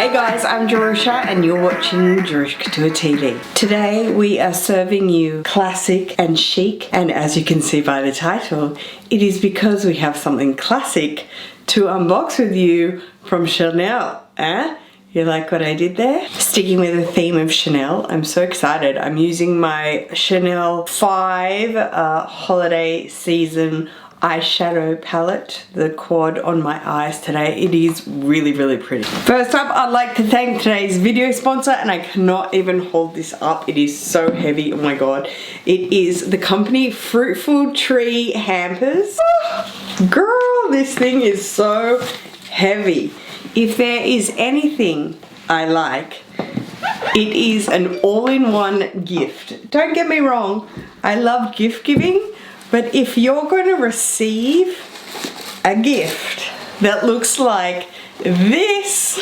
Hey guys, I'm Jerusha and you're watching Jerusha Couture TV. Today we are serving you classic and chic, and as you can see by the title, it is because we have something classic to unbox with you from Chanel. You like what I did there? Sticking with the theme of Chanel, I'm so excited. I'm using my Chanel 5 holiday season eyeshadow palette, the quad on my eyes today. It is really, really pretty. First up, I'd like to thank today's video sponsor, and I cannot even hold this up. It is so heavy, oh my god. It is the company Fruitful Tree Hampers. Girl, this thing is so heavy. If there is anything I like, it is an all-in-one gift. Don't get me wrong, I love gift giving, but if you're going to receive a gift that looks like this,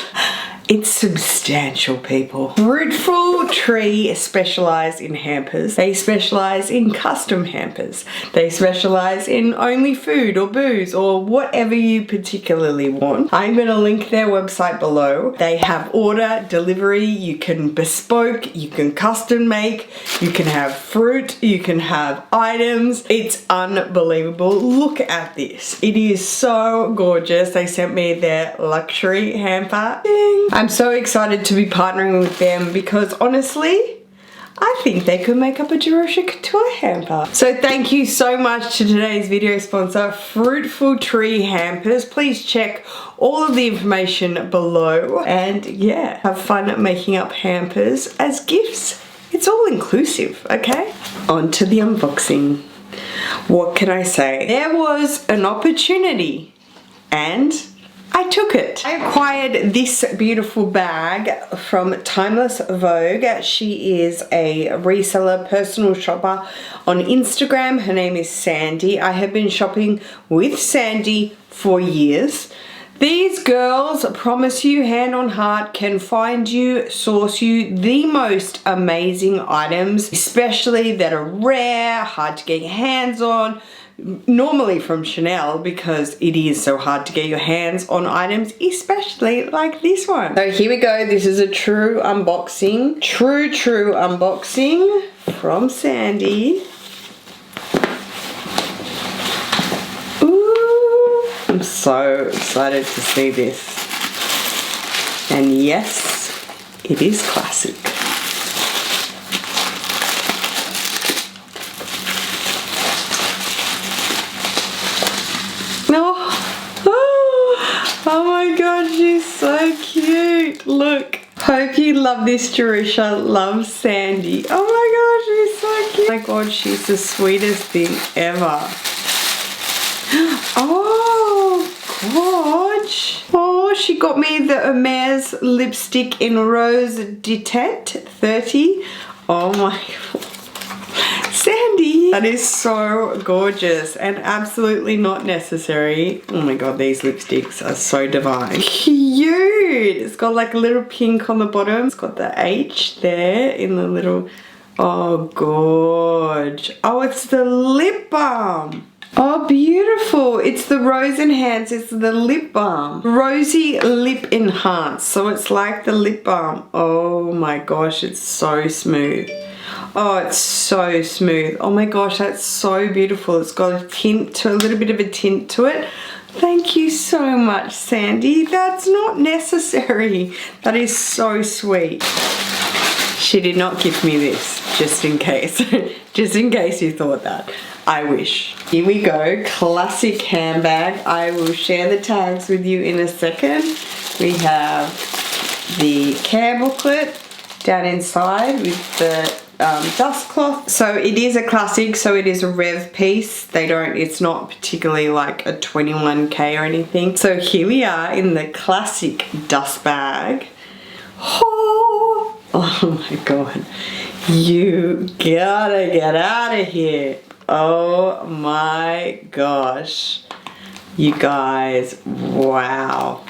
it's substantial, people. Fruitful Tree specialise in hampers. They specialise in custom hampers. They specialise in only food or booze or whatever you particularly want. I'm going to link their website below. They have order, delivery, you can bespoke, you can custom make, you can have fruit, you can have items. It's unbelievable. Look at this. It is so gorgeous. They sent me their luxury hamper. Ding. I'm so excited to be partnering with them because honestly, I think they could make up a Jerusha Couture hamper. So thank you so much to today's video sponsor, Fruitful Tree Hampers. Please check all of the information below and yeah, have fun making up hampers as gifts. It's all inclusive, okay? On to the unboxing. What can I say? There was an opportunity and I took it. I acquired this beautiful bag from Timeless Vogue. She is a reseller, personal shopper on Instagram. Her name is Sandy. I have been shopping with Sandy for years. These girls, promise you, hand on heart, can find you, source you the most amazing items, especially that are rare, hard to get your hands on. Normally from Chanel, because it is so hard to get your hands on items, especially like this one. So here we go. This is a true unboxing. True unboxing from Sandy. Ooh, I'm so excited to see this. And yes, it is classic. Oh my god, she's so cute. Look. Hope you love this, Jerusha. Love Sandy. Oh my god, she's so cute. Oh my god, she's the sweetest thing ever. Oh, gosh. Oh, she got me the Hermes lipstick in Rose Detente 30. Oh my god. Sandy! That is so gorgeous and absolutely not necessary. Oh my god, these lipsticks are so divine. Cute! It's got like a little pink on the bottom. It's got the H there in the little... Oh, gorge. Oh, it's the lip balm. Oh, beautiful. It's the Rose Enhance. It's the lip balm. Rosy Lip Enhance. So it's like the lip balm. Oh my gosh, it's so smooth. Oh, it's so smooth. Oh my gosh, that's so beautiful. It's got a tint to, a little bit of a tint to it. Thank you so much, Sandy. That's not necessary. That is so sweet. She did not give me this, just in case. Just in case you thought that. I wish. Here we go, classic handbag. I will share the tags with you in a second. We have the care booklet down inside with the dust cloth. So it is a classic, so it is a rev piece. It's not particularly like a 21k or anything. So here we are in the classic dust bag. Oh my god, you gotta get out of here. Oh my gosh, you guys, wow.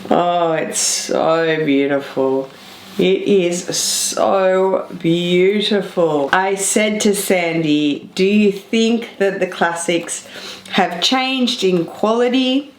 Oh, it's so beautiful. It is so beautiful. I said to Sandy, do you think that the classics have changed in quality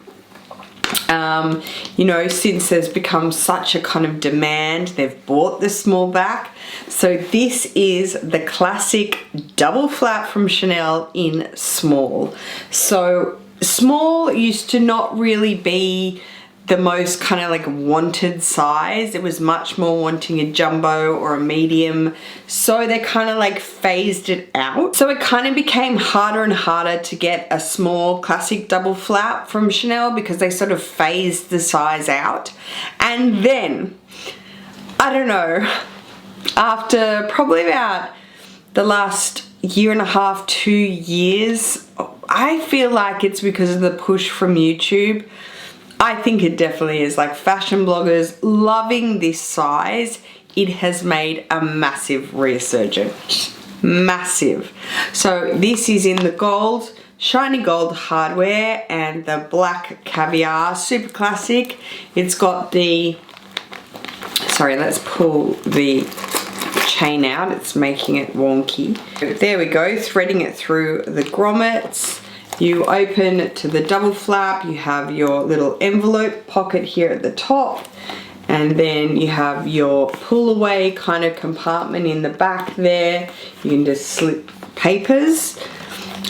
You know, since there's become such a kind of demand, they've bought the small back. So this is the classic double flap from Chanel in small. So small used to not really be the most kind of like wanted size. It was much more wanting a jumbo or a medium. So they kind of like phased it out. So it kind of became harder and harder to get a small classic double flap from Chanel because they sort of phased the size out. And then, I don't know, after probably about the last year and a half, 2 years, I feel like it's because of the push from YouTube. I think it definitely is, like fashion bloggers loving this size. It has made a massive resurgence, massive. So this is in the gold, shiny gold hardware and the black caviar, super classic. It's got the, sorry, let's pull the chain out. It's making it wonky. There we go, threading it through the grommets. You open to the double flap, you have your little envelope pocket here at the top, and then you have your pull away kind of compartment in the back there. You can just slip papers.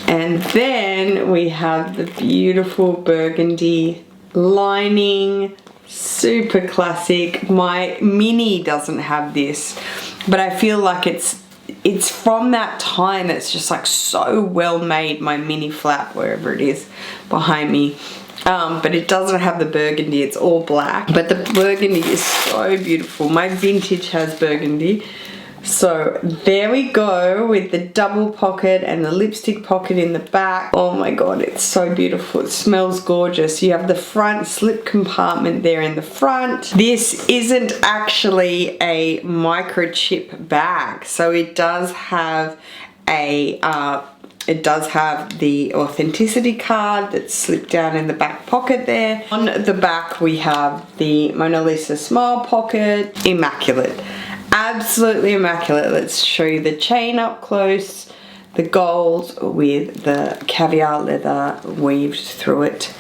And then we have the beautiful burgundy lining, super classic. My mini doesn't have this, but I feel like it's from that time that's just like so well made, my mini flap, wherever it is behind me. But it doesn't have the burgundy, it's all black. But the burgundy is so beautiful. My vintage has burgundy. So there we go with the double pocket and the lipstick pocket in the back. Oh my god, it's so beautiful. It smells gorgeous. You have the front slip compartment there in the front. This isn't actually a microchip bag, so it does have a the authenticity card that's slipped down in the back pocket there. On the back we have the Mona Lisa smile pocket. Immaculate. Absolutely immaculate. Let's show you the chain up close. The gold with the caviar leather weaved through it.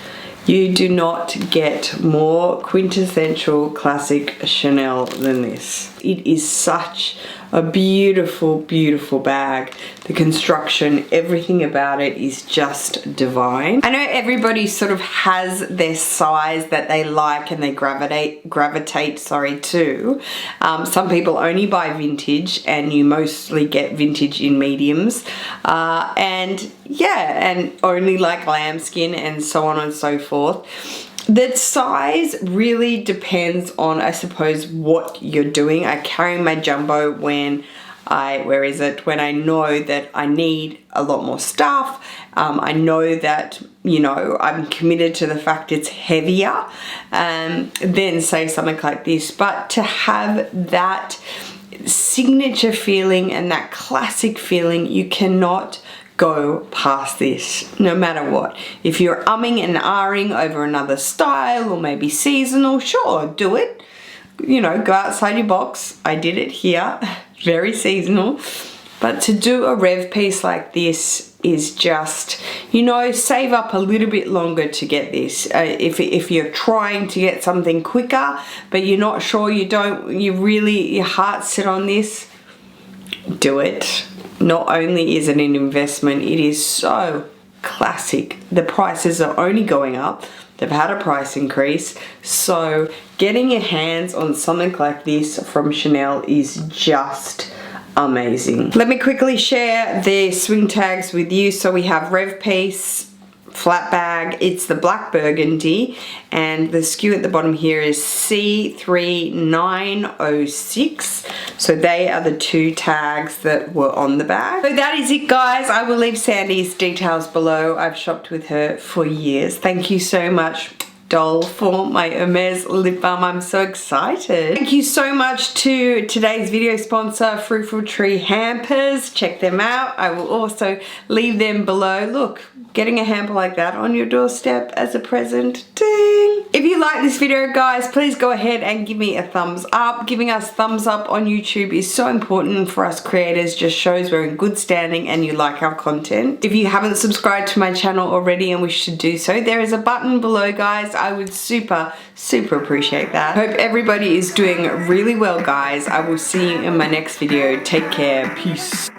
You do not get more quintessential classic Chanel than this. It is such a beautiful, beautiful bag. The construction, everything about it is just divine. I know everybody sort of has their size that they like and they gravitate to. Some people only buy vintage, and you mostly get vintage in mediums. And yeah, and only like lambskin and so on and so forth. The size really depends on, I suppose, what you're doing. I carry my jumbo when when I know that I need a lot more stuff. I know that, you know, I'm committed to the fact it's heavier than say something like this. But to have that signature feeling and that classic feeling, you cannot go past this, no matter what. If you're umming and ahhing over another style or maybe seasonal, sure, do it. You know, go outside your box. I did it here, very seasonal. But to do a rev piece like this is just, you know, save up a little bit longer to get this. If you're trying to get something quicker, but you're not sure, your heart's set on this, do it. Not only is it an investment, it is so classic. The prices are only going up. They've had a price increase. So getting your hands on something like this from Chanel is just amazing. Let me quickly share the swing tags with you. So we have rev piece, flat bag, it's the black burgundy, and the SKU at the bottom here is C3906. So they are the two tags that were on the bag. So that is it, guys. I will leave Sandy's details below. I've shopped with her for years. Thank you so much, doll, for my Hermes lip balm. I'm so excited. Thank you so much to today's video sponsor, Fruitful Tree Hampers. Check them out. I will also leave them below. Look, getting a hamper like that on your doorstep as a present, ding! If you like this video, guys, please go ahead and give me a thumbs up. Giving us thumbs up on YouTube is so important for us creators, just shows we're in good standing and you like our content. If you haven't subscribed to my channel already and wish to do so, there is a button below, guys. I would super appreciate that. Hope everybody is doing really well, guys. I will see you in my next video. Take care. Peace.